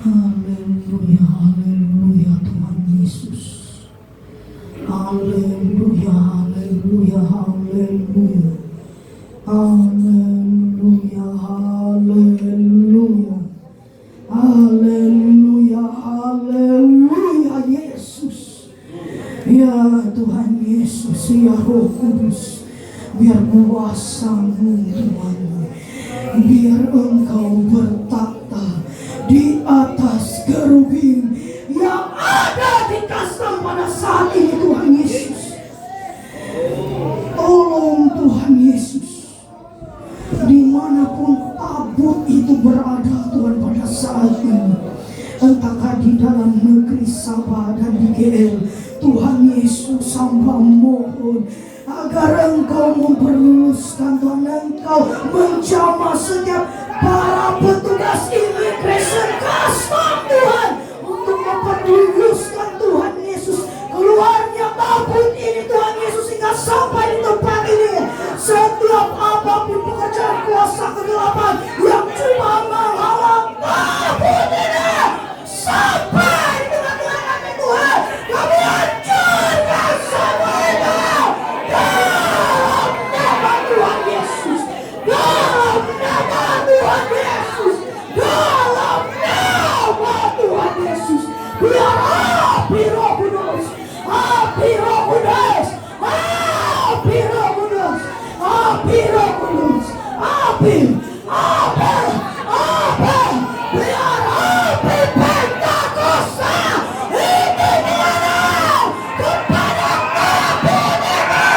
Haleluya, haleluya Tuhan Yesus. Haleluya, haleluya, haleluya. Haleluya, haleluya. Haleluya, haleluya Yesus. Ya Tuhan Yesus, ya Roh Kudus, biar kuasamu Tuhan, biar Engkau bertata di atas kerubin yang ada di kastam pada saat ini Tuhan Yesus. Tolong Tuhan Yesus, dimanapun tabut itu berada Tuhan pada saat ini, entahkah di dalam negeri Sabah dan di GL, Tuhan Yesus hamba mohon agar Engkau memperluluskan Tuhan, Engkau menjamah setiap para petugas imigrasi kastam Tuhan untuk memperluluskan Tuhan Yesus keluarnya tabut ini Tuhan Yesus hingga sampai di tempat ini. Setiap apapun pekerjaan kuasa kegelapan yang cuma menghalang tabut ini sampai di tengah-tengah kami Tuhan, kami hancurkan semua itu dalam nama Tuhan Yesus, dalam nama Tuhan Yesus, dalam nama Tuhan Yesus. Biar api Roh Kudus, api Roh Kudus, api Roh Kudus, api Roh Kudus, api, api, api, biar api Pentakosta itu menyala kepada tabut ini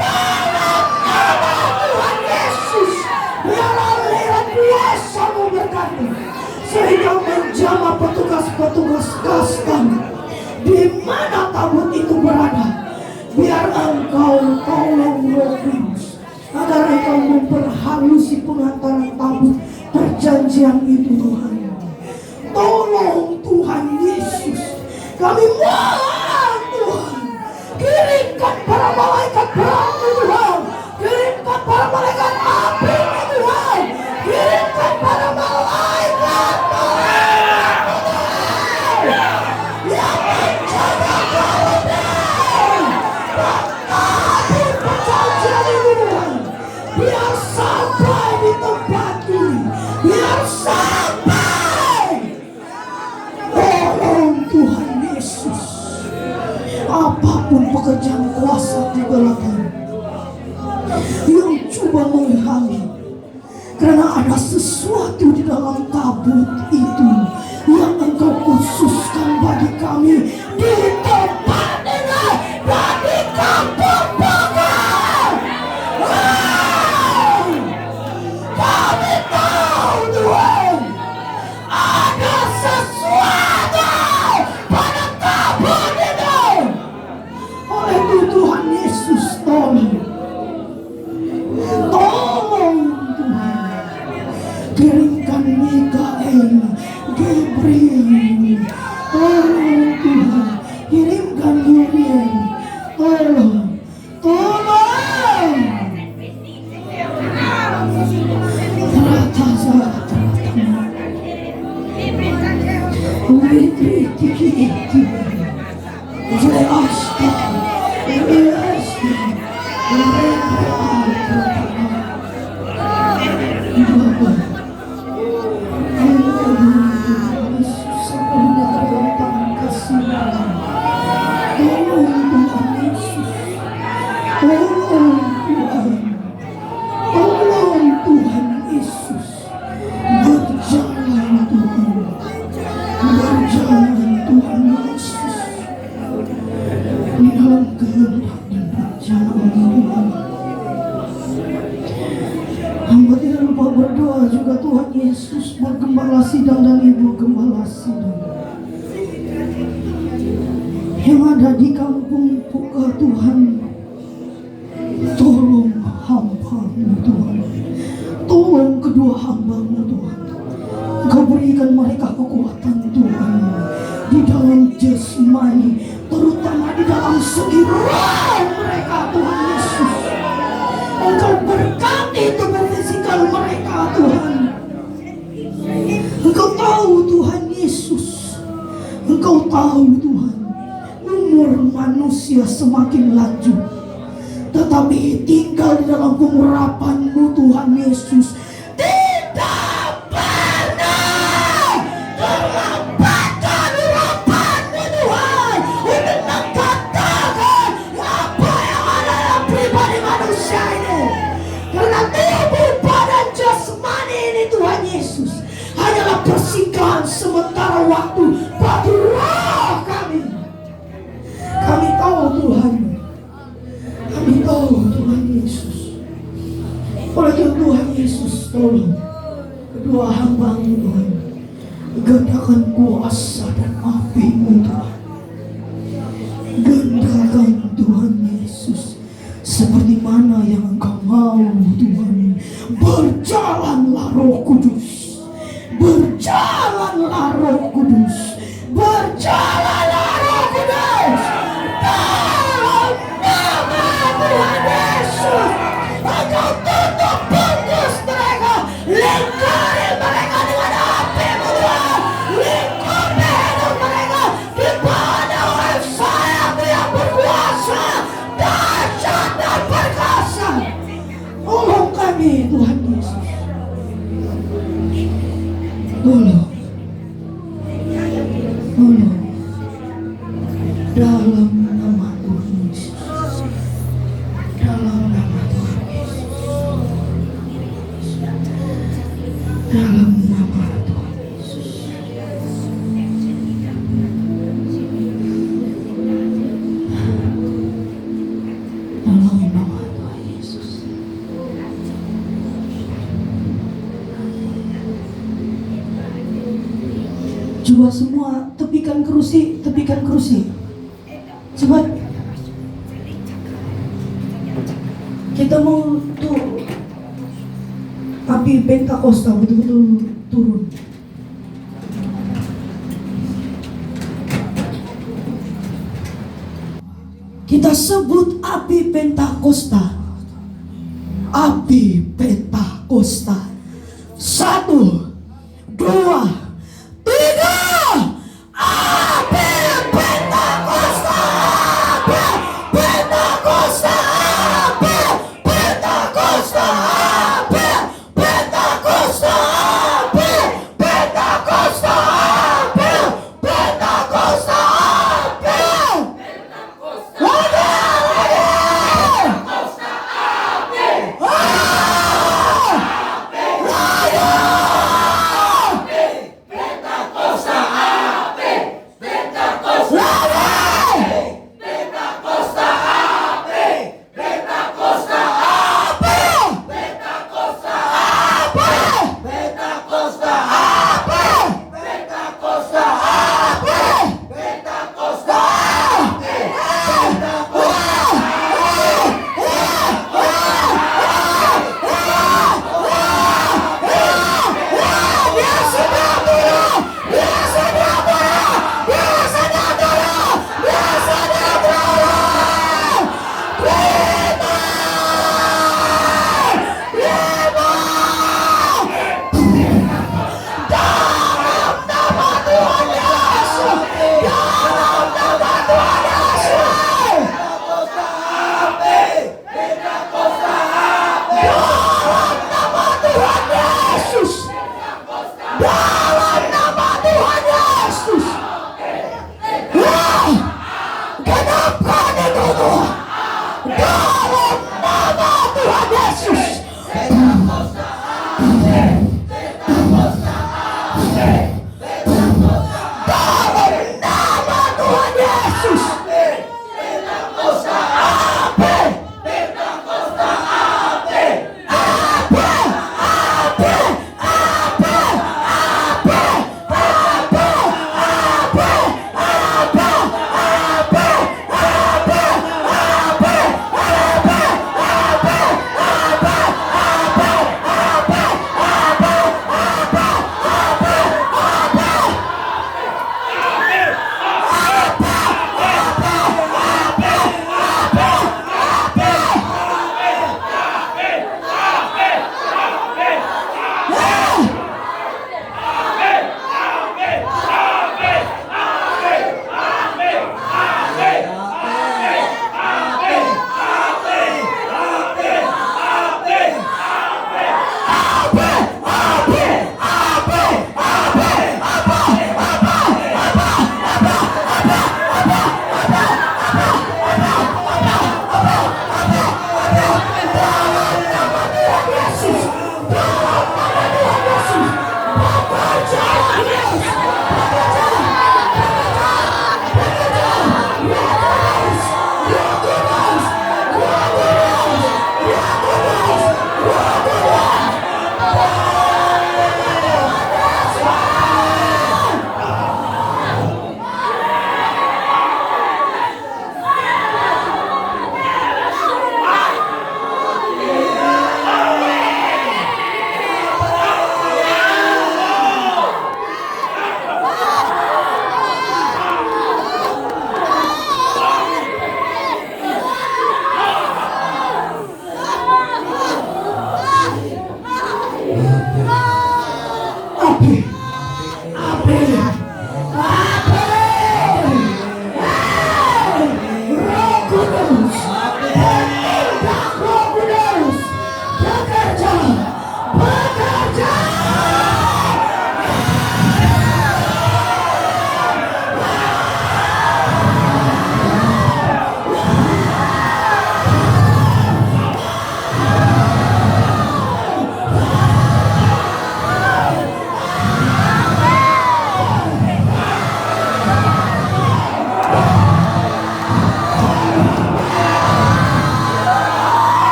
dalam nama Tuhan Yesus. Biar aliran kuasa-Mu berkati sehingga menjamah petugas-petugas kastam di mana tabut itu berada. Biar Engkau tolong Roh Kudus agar Engkau memperhalusi pengantaran tabut perjanjian itu Tuhan. Tolong Tuhan Yesus, kami mohon Tuhan, kirimkan para malaikat perang-Mu Tuhan, kirimkan para malaikat api Tuhan, kirimkan para malaikat yang menjaga keruben tabut perjanjian itu Tuhan. Biar sampai di tempat ini, biar sampai. Tolong Tuhan Yesus, apapun pekerjaan kuasa kegelapan yang coba menghalangi, karena ada sesuatu di dalam tabut itu yang Engkau khususkan bagi kami di tempat ini dan di kampung Bogor. Kami tahu Tuhan, ada sesuatu pada tabut itu. Oleh itu Tuhan Yesus tolong Tuhan, kirimkan Mikael, Gabriel, tolong Tuhan, kirimkan Uriel, tolong hamba tidak lupa berdoa juga Tuhan Yesus buat Gembala Sidang dan Ibu Gembala Sidang yang ada di kampung Puka Tuhan. Tolong hamba-Mu Tuhan, tolong kedua hamba-Mu Tuhan, Engkau berikan mereka kekuatan Tuhan di dalam jasmani, terutama di dalam segi roh mereka Tuhan Yesus. Engkau berkati tubuh fisikal mereka Tuhan. Engkau tahu Tuhan Yesus tahu Tuhan, umur manusia semakin lanjut, tetapi tinggal di dalam pengurapan-Mu Tuhan Yesus. Tidak pernah terlambatkan urapan-Mu Tuhan untuk mengatakan apa yang ada dalam pribadi manusia ini. Karena tubuh badan jasmani ini Tuhan Yesus hanyalah persinggahan sementara waktu bagi roh kami. Kami tahu Tuhan, kami tahu Tuhan Yesus. Oleh Tuhan Yesus, tolong kedua hamba-Mu Tuhan, gendakan kuasa dan api-Mu Tuhan. Gendakan Tuhan Yesus seperti mana yang Engkau mau Tuhan. Berjalanlah Roh Kudus, berjalanlah Roh Kudus, berjalanlah Roh Kudus dalam nama Tuhan Yesus. Engkau tutup bungkus mereka, lingkari mereka dengan api-Mu Tuhan, lingkari hidup mereka di bawah sayap-Mu yang berkuasa, dahsyat dan perkasa. Tolong kami Tuhan Yesus, tolong, tolong dalam nama Tuhan Yesus, dalam nama Tuhan Yesus, dalam nama Tuhan Yesus. Dalam nama Tuhan Yesus. Coba semua tepikan kerusi, tepikan kerusi. Coba kita mau tuh api Pentakosta betul-betul turun. Kita sebut api Pentakosta, api Pentakosta. 1, 2, 3. Api Pentakosta, api Pentakosta, api Pentakosta, api Pentakosta, api Pentakosta, api Pentakosta, api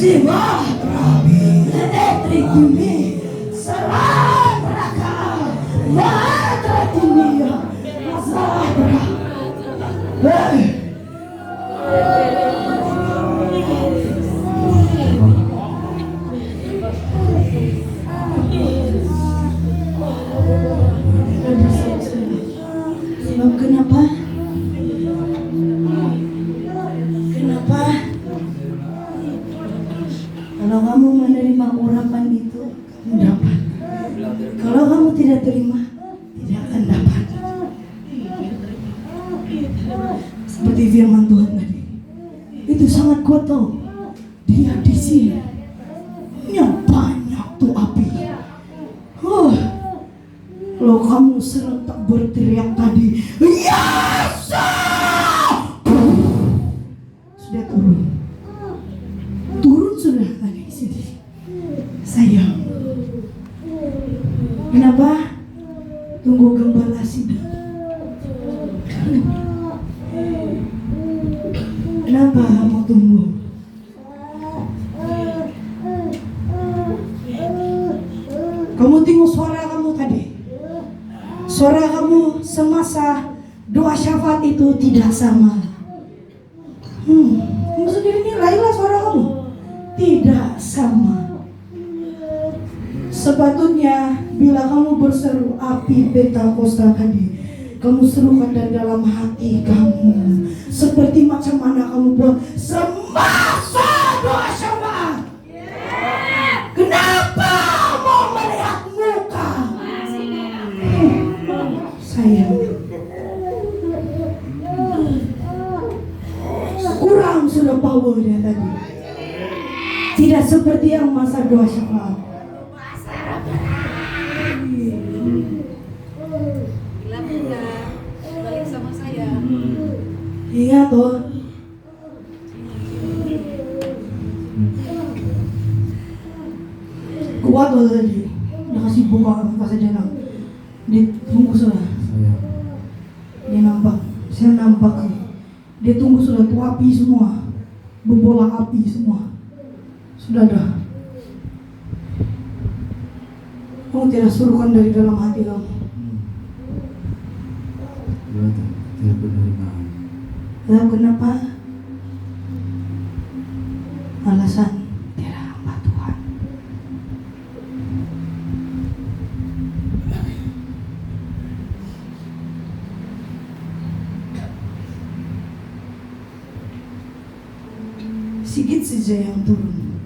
Sejahtera Letrikimi Selatraka Letrikimia Selatraka. Sebab kenapa? Kenapa? Kalau kamu menerima urapan itu, kamu dapat. Kalau kamu tidak terima, tidak akan dapat. Seperti firman Tuhan tadi, itu sangat kuat tau. Dia di sini, banyak tuh api. Kalau kamu serentak berteriak tadi, Yesus, sudah turun sudah tadi sini. Sayang, kenapa? Tunggu gembala sidang. Kenapa mau tunggu? Kamu tengok suara kamu tadi. Suara kamu semasa doa syafaat itu tidak sama. Kamu sendiri nilailah suara kamu. Tidak sama. Sepatutnya bila kamu berseru api Pentakosta tadi, kamu serukan dari dalam hati kamu. Seperti macam mana kamu buat semasa doa syafaat. Kenapa mau melihat muka? Sayang, kurang sudah power dia tadi. Tidak seperti yang masa doa syafaat. Balik sama saya. Iya toh. Kuat loh tadi. Udah kasih buka apa saja nak. Ditunggu sudah. Dia nampak. Saya nampak. Dia tunggu sudah tuh api semua. Berbola api semua. Sudah dah. Kamu tidak suruhkan dari dalam hati kamu. Tidak benar. Lalu kenapa? Alasan tidak hamba Tuhan. Sedikit saja yang turun.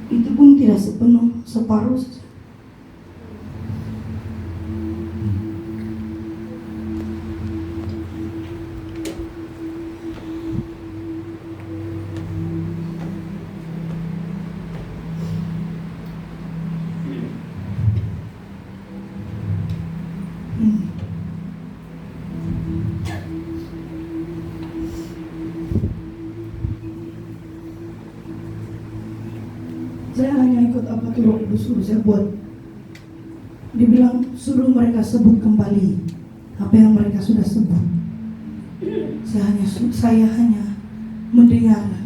Itu pun tidak sepenuh, separuh saja. Saya hanya ikut apa tuh Roh Kudus suruh saya buat. Dibilang suruh mereka sebut kembali apa yang mereka sudah sebut. Saya hanya mendengar.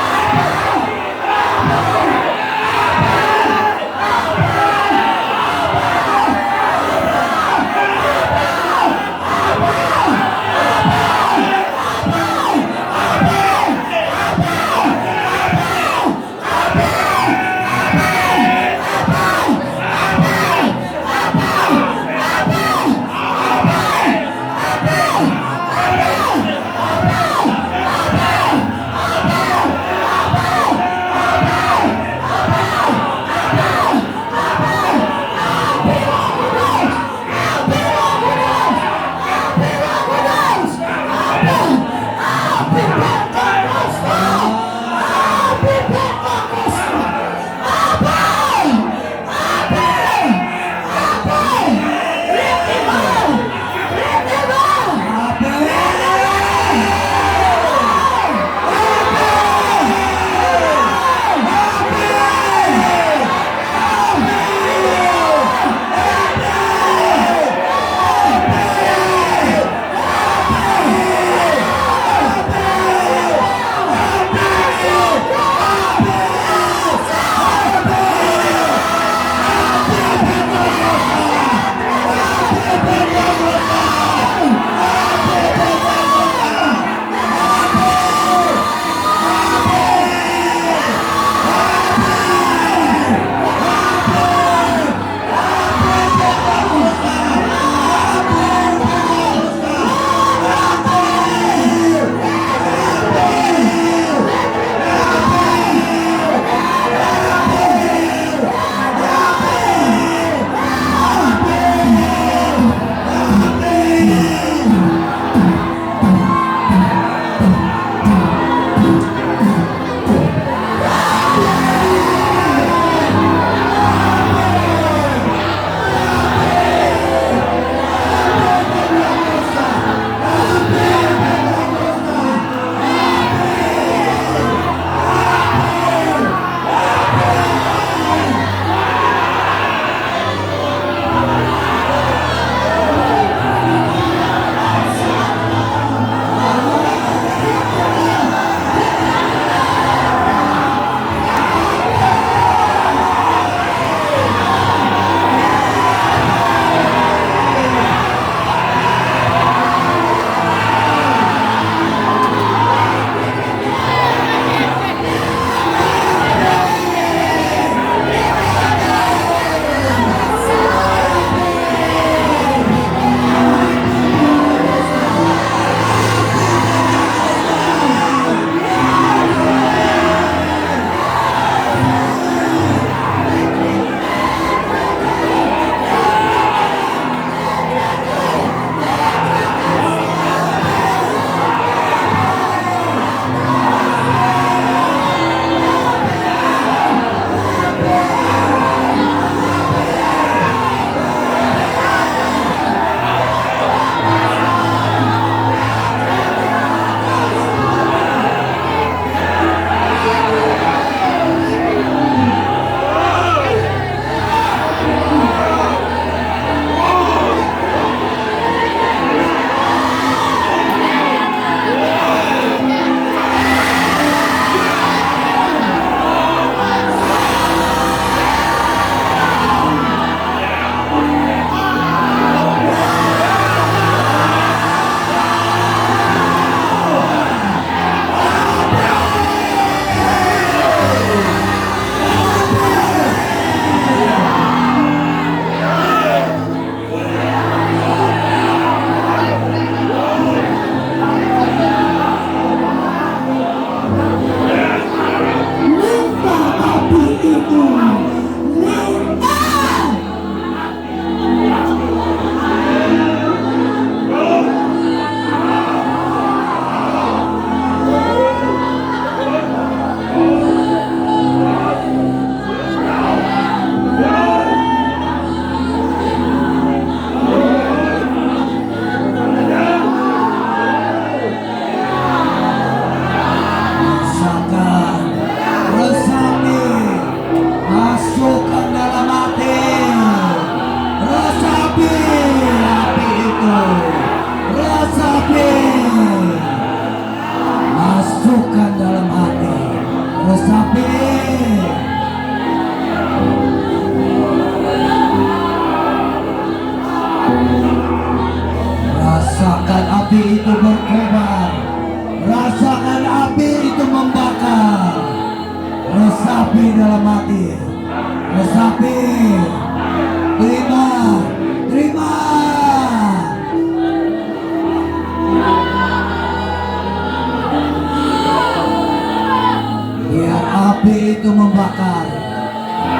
api itu membakar.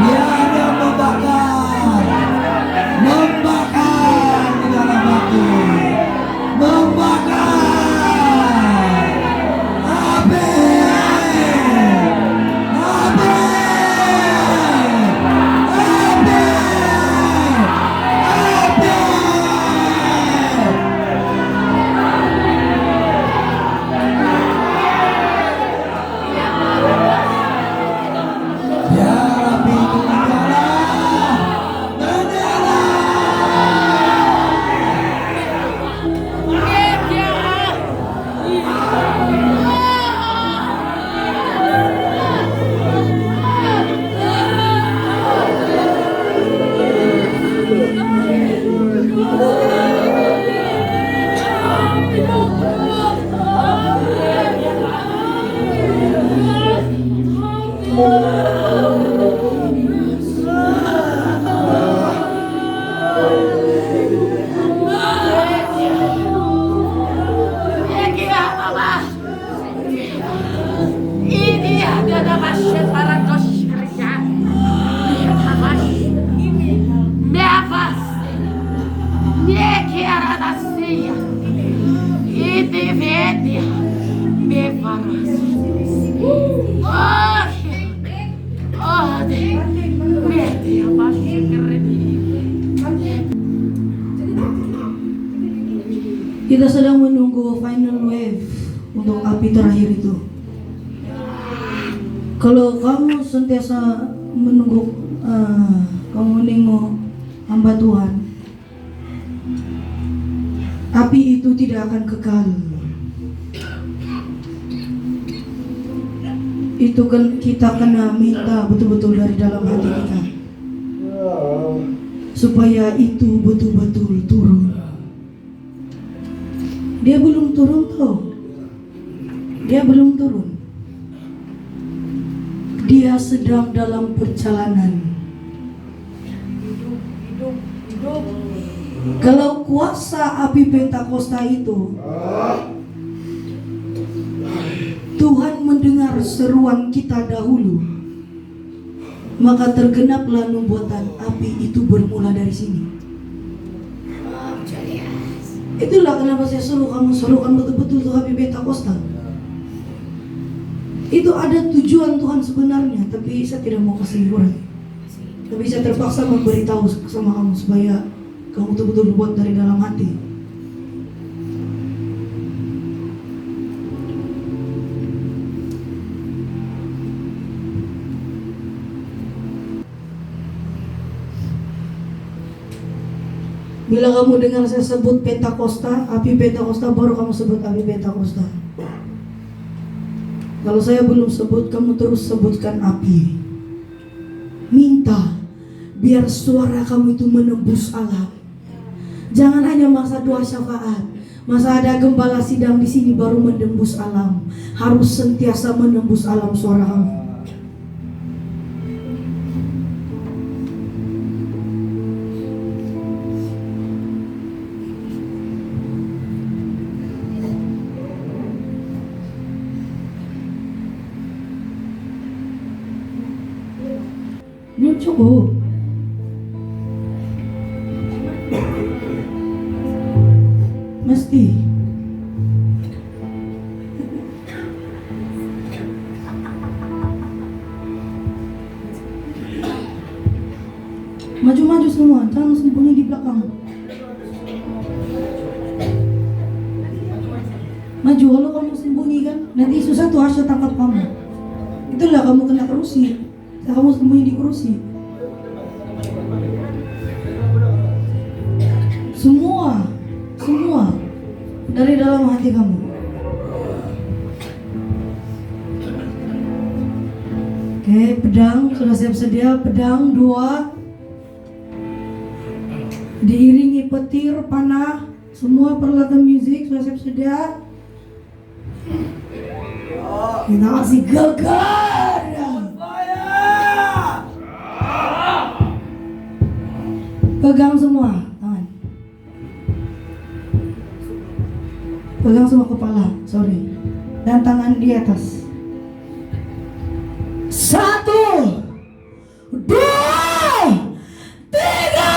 Biar dia membakar. Membakar di dalam hati. Membakar. Api. Api. Api. Api. Biar api itu menyala, menyala. Ini adalah masyarakat kerja. Mevas, nekiara nasia. Ini vedia, mevaras. Oh, media masyarakat. Kita sedang menunggu final wave untuk api terakhir itu. Kalau kamu sentiasa menunggu, kamu nengok hamba Tuhan, api itu tidak akan kekal. Itu kan kita kena minta betul-betul dari dalam hati kita, supaya itu betul-betul turun. Dia belum turun tau. Dia belum turun. Dia sedang dalam perjalanan. Kalau kuasa api Pentakosta itu, Tuhan mendengar seruan kita dahulu, maka tergenaplah nubuatan api itu bermula dari sini. Itulah kenapa saya suruhkan betul-betul tuh api Pentakosta. Itu ada tujuan Tuhan sebenarnya, tapi saya tidak mau kasih urang. Tapi saya terpaksa memberitahu sama kamu supaya kamu betul-betul buat dari dalam hati. Bila kamu dengar saya sebut Pentakosta, api Pentakosta, baru kamu sebut api Pentakosta. Kalau saya belum sebut, kamu terus sebutkan api. Minta biar suara kamu itu menembus alam. Jangan hanya masa doa syafaat, masa ada gembala sidang di sini baru menembus alam. Harus sentiasa menembus alam suara kamu. Belum cukup. Mesti. Maju-maju semua, jangan sembunyi di belakang. Maju, kalau kamu sembunyi kan, nanti susah tuh Asya tangkap kamu. Itulah kamu kena kerusi. Kamu sembunyi di kursi. Semua dari dalam hati kamu. Oke, pedang sudah siap sedia. Pedang 2, diiringi petir, panah, semua peralatan musik sudah siap sedia. Kita masih gegar. Pegang semua tangan. Pegang semua kepala, sorry. Dan tangan di atas. Satu, dua, tiga.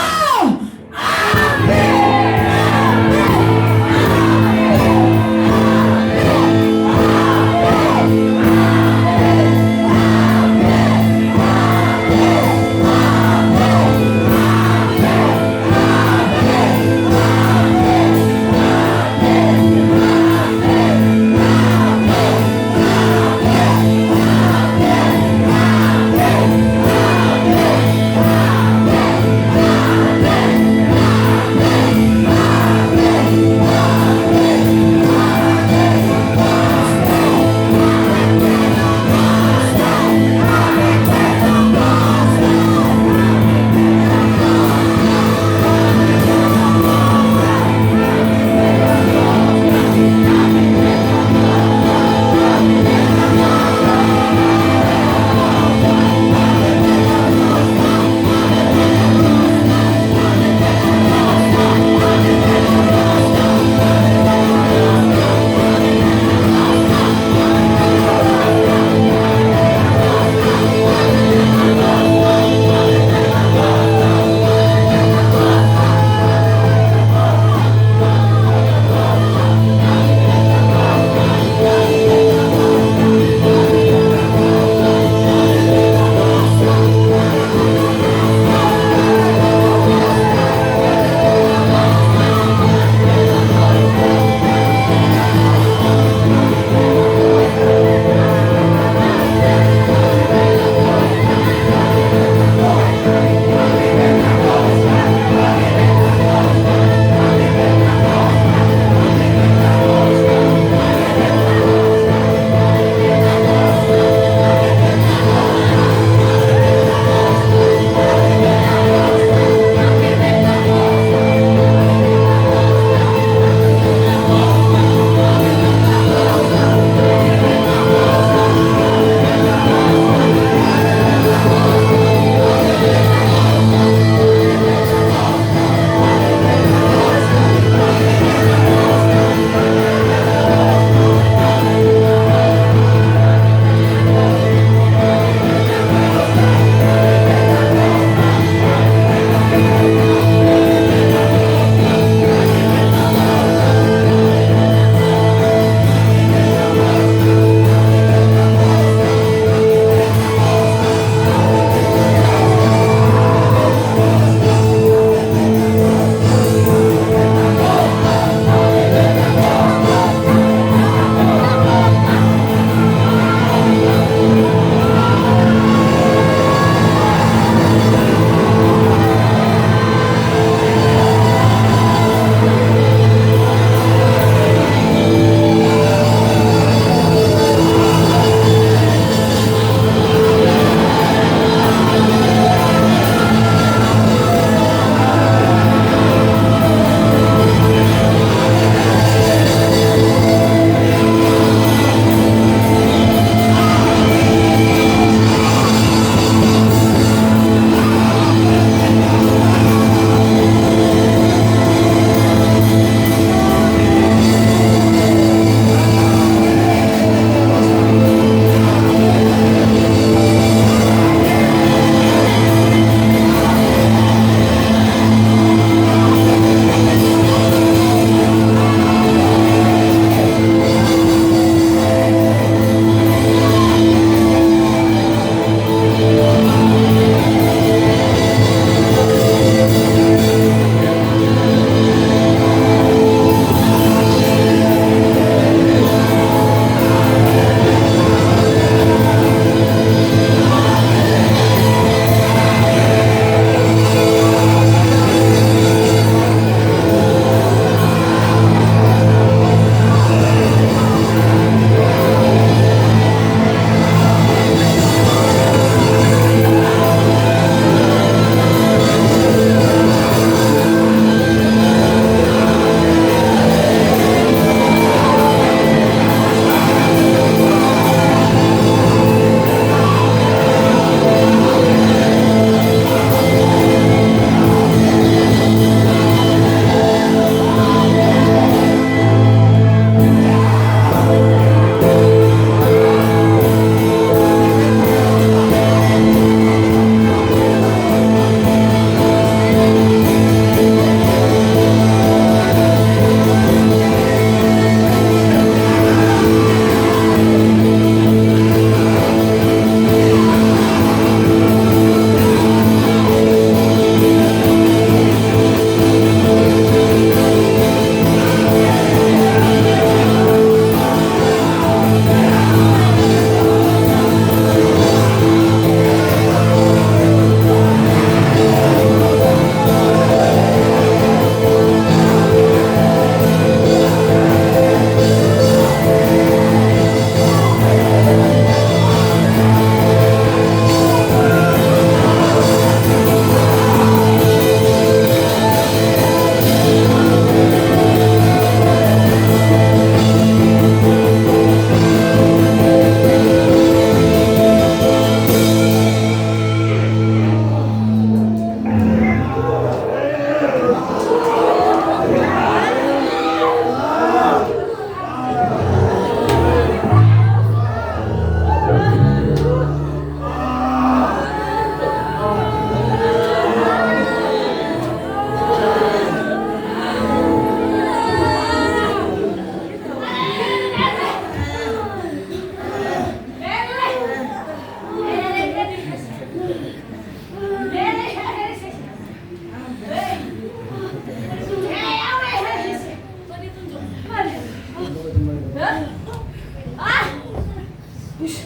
Boleh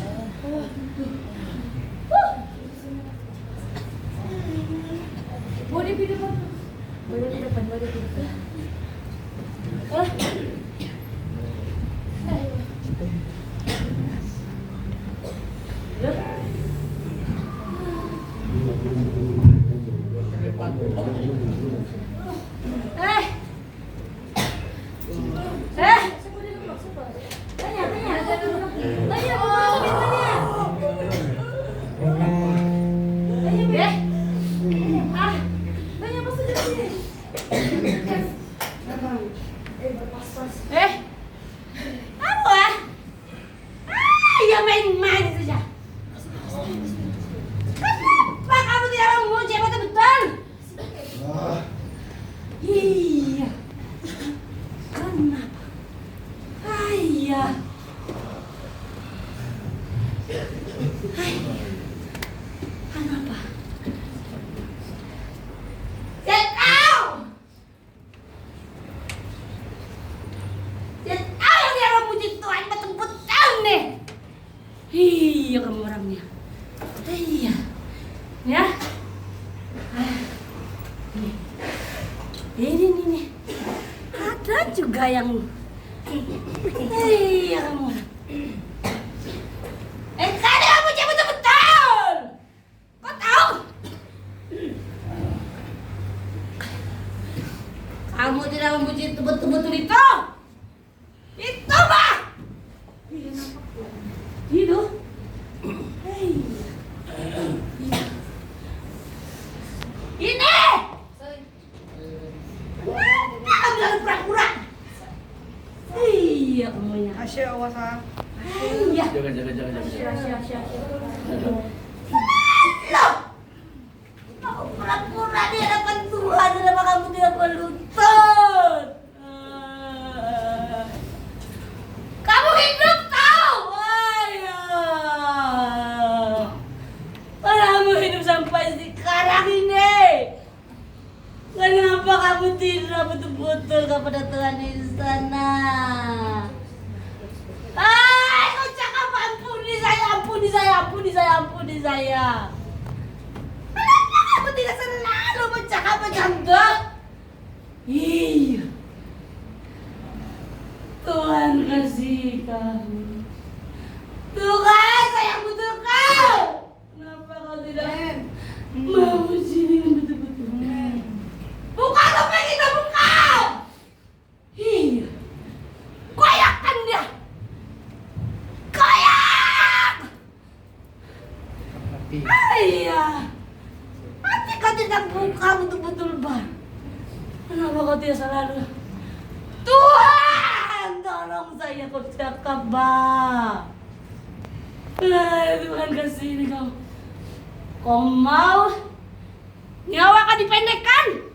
di depan. Boleh di depan, boleh di depan. Ya main-main saja. Kenapa kamu tidak memuji betul-betul? Iya. Kenapa? Iya. Kenapa? Saya tahu. Saya tahu dia memuji Tuhan betul-betul nih. Iya kamu orangnya. Iya. Ya. Ini. Ada juga yang iya kamu. Tadi kamu coba betul. Kau tahu? Kamu tidak memuji itu betul-betul itu. Itu mah. Itu. Ini. Kenapa kamu jalan pura-pura? Iya kamunya. Asya awas ah. Iya. Jangan. Loh. Kamu pura-pura di hadapan Tuhan, kenapa kamu tidak berlutut? Kamu hidup tahu? Kamu hidup sampai sekarang ini. Kenapa kamu tidak betul-betul kepada Tuhan di sana? Kau cakap ampuni saya. Kenapa kamu tidak selalu bercakap macam itu? Iya. Tuhan kasih kamu. Tuhan sayang betul kau. Kenapa kau tidak memuji dengan betul-betul? Buka sampai kita buka. Iya. Koyakkan dia. Koyak. Iya. Nanti kau tidak buka betul-betul bar. Kenapa kau tidak selalu? Tuhan, tolong saya kau cakap bah. Tuhan kasih ini kau. Kau mau nyawa akan dipendekkan?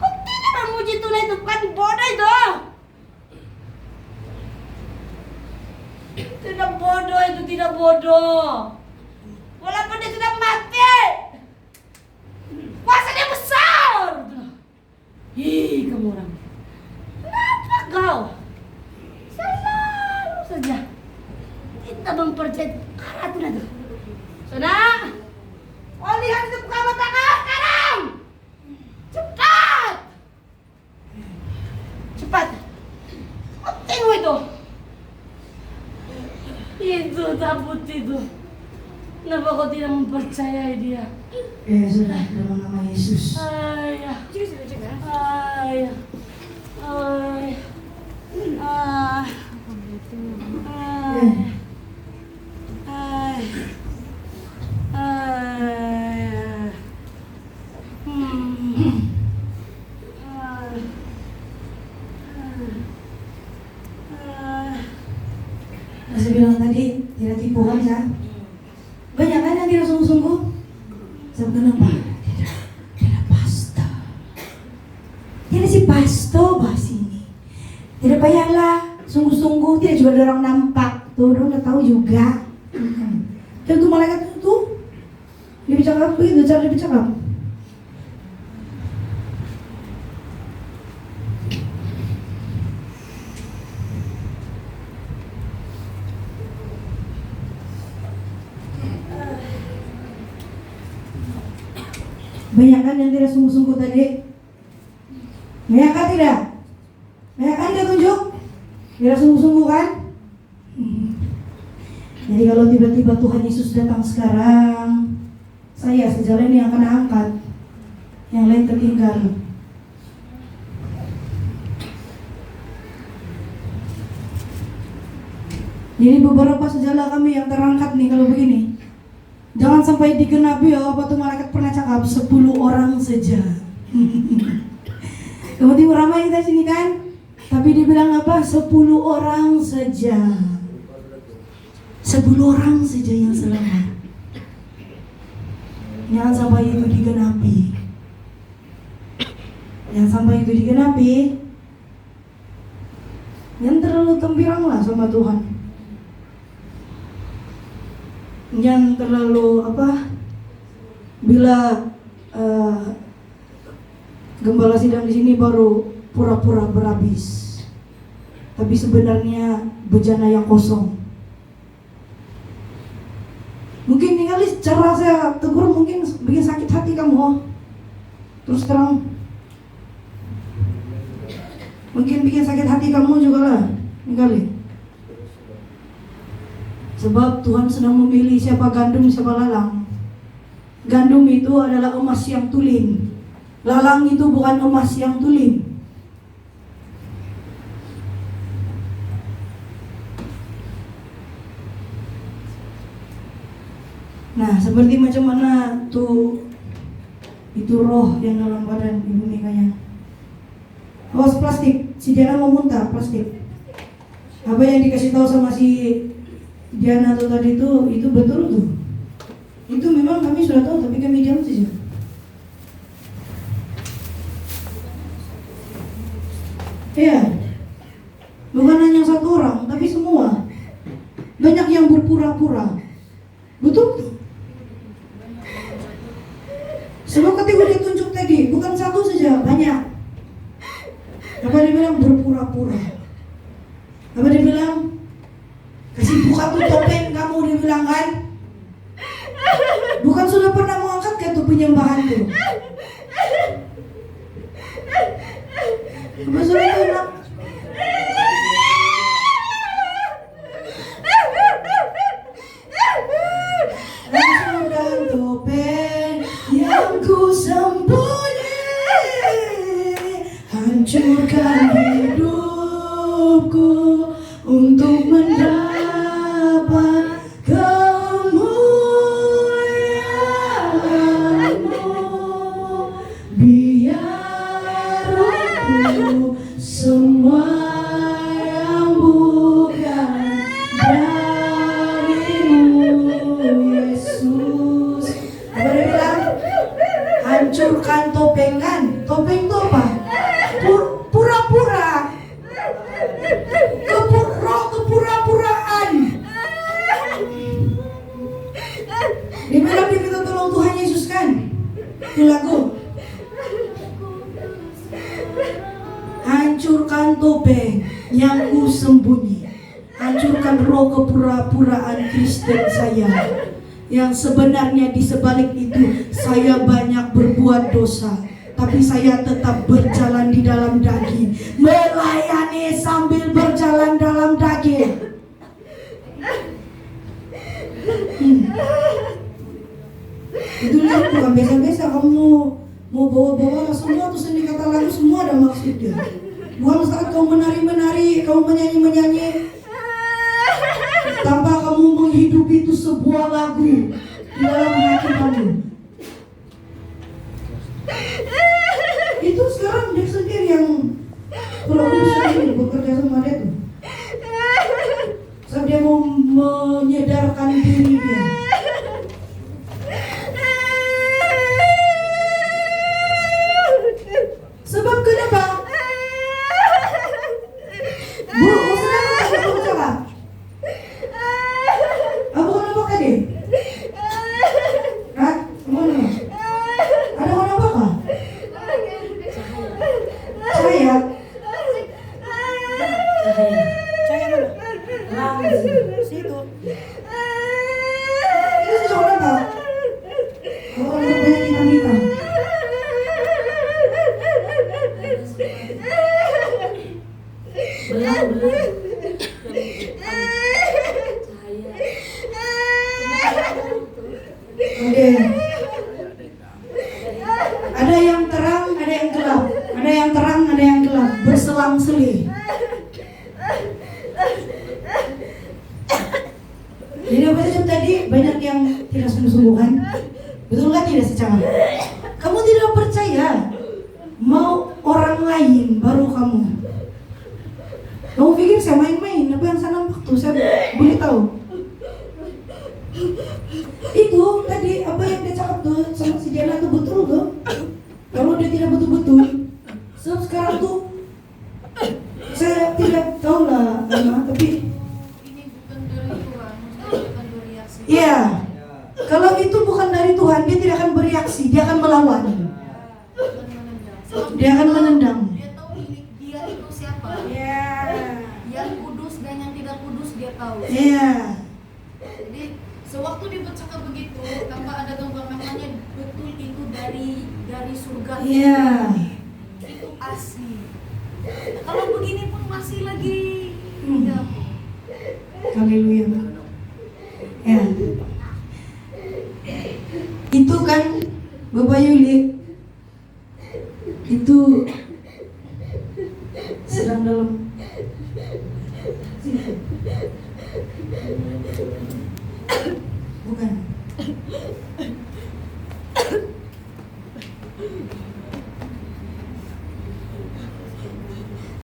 Kau tidak memuji Tuhan itu kan bodoh itu. Tidak bodoh. Walaupun dia sudah mati, kuasanya besar. Ih, kamu orang. Kenapa kau selalu saja kita mempercayai karatuna itu? Sudah. Oh, lihat itu buka mata kau sekarang. Cepat. Oh, tengok itu. Itu tabut itu. Kenapa kau tidak mempercayai dia? Sudah dalam nama Yesus. Ayah. Ayah. Saya bilang tadi tidak tipu kan ya? Banyak kan yang tidak sungguh-sungguh? Saya kenapa? Tidak pasta. Tidak si pasto bahas ini. Tidak payahlah sungguh-sungguh. Tidak juga ada orang nampak. Tuh, orang udah tahu juga. Tentu malaikat itu dia bercakap begitu cara dia bercakap. Banyak kan yang tidak sungguh-sungguh tadi? Banyak kan tidak? Banyak kan dia tunjuk? Tidak sungguh-sungguh kan? Jadi kalau tiba-tiba Tuhan Yesus datang sekarang, saya sejalan yang akan angkat, yang lain tertinggal. Jadi beberapa sejala kami yang terangkat nih kalau begini. Jangan sampai digenapi ya, apa tuh malaikat pernah cakap 10 orang saja. Kamu timur ramai kita sini kan? Tapi dibilang apa? 10 orang saja. 10 orang saja yang selamat. Jangan sampai itu digenapi. Jangan sampai itu digenapi. Yang terlalu gembirang lah sama Tuhan. Yang terlalu apa? Bila gembala sidang di sini baru pura-pura berhabis, tapi sebenarnya bejana yang kosong. Mungkin tinggal cara saya tegur mungkin bikin sakit hati kamu. Terus terang, mungkin bikin sakit hati kamu juga lah, kali. Sebab Tuhan sedang memilih siapa gandum, siapa lalang. Gandum itu adalah emas yang tulen. Lalang itu bukan emas yang tulen. Nah, seperti macam mana tuh itu roh yang dalam badan Ibu Mekanya. Awas plastik, si Diana mau muntah plastik. Apa yang dikasih tahu sama si Diana tuh tadi itu betul tuh. Itu memang kami sudah tahu tapi kami diam saja. Ya, bukan hanya satu orang tapi semua. Banyak yang berpura-pura. Betul tuh. Sebab ketika dia tunjuk tadi bukan satu saja, banyak. Apa dia bilang? Berpura-pura. Apa dia bilang? Kasih buka tuh topeng kamu, dia bilang kan? Bukan sudah pernah mengangkat ke tuh penyembahan tuh? Apa sudah bilang? Hancurkan topeng yang ku sembunyi, hancurkan hidupku untuk mendapat kemuliaan-Mu. Biar aku semua yang bukan dari-Mu, Yesus. Apa dia bilang? Hancurkan topeng kan? Topeng itu apa? Pura-pura. Kepura-puraan. Dibilang dia minta tolong Tuhan Yesus kan? Itu lagu. Hancurkan topeng yang ku sembunyi. Hancurkan roh kepura-puraan Kristen saya. Yang sebenarnya di sebalik itu saya banyak berbuat dosa, tapi saya tetap berjalan di dalam daging, melayani sambil berjalan dalam daging. Itu lihat bukan biasa-biasa kamu mau bawa-bawa semua tuh seni kata lagu semua ada maksudnya. Bukan saat kamu menari-menari, kamu menyanyi-menyanyi tanpa kamu menghidupi itu sebuah lagu di dalam hati kamu. Itu sekarang dia sendiri yang kalau aku sendiri bekerja sama dia tuh. Saat dia mau menyedarkan diri dia. Sebab kenapa? Bu, saudara cakap. Apa kenapa tadi? Hah? Oke. Ada yang terang, ada yang gelap. Ada yang terang, ada yang gelap. Berselang-seli. Jadi apa saja tadi banyak yang tidak sungguh-sungguh kan? Betul kan tidak secara? Kamu tidak percaya mau orang lain baru kamu. Kamu pikir saya main-main? Apa yang saya nampak tuh? Saya boleh tahu. Itu tadi apa yang dia cakap tuh sama si Diana tuh betul tuh. Kalau dia tidak betul-betul, sebab sekarang tuh saya tidak tahu lah, tapi Ini bukan dari Tuhan, maksudnya bukan bereaksi. iya. Kalau itu bukan dari Tuhan, dia tidak akan bereaksi, dia akan melawan. Bukan menendang. Sebab Dia akan menendang. Dia tahu milik dia itu siapa. Iya. Yang kudus dan yang tidak kudus dia tahu. Iya. Jadi sewaktu dia bercakap begitu, tanpa ada gangguan maknanya betul itu dari surga. Iya. Itu asli. Kalau begini pun masih lagi ya. Haleluya. Ya. Itu kan Bapak Yuli, itu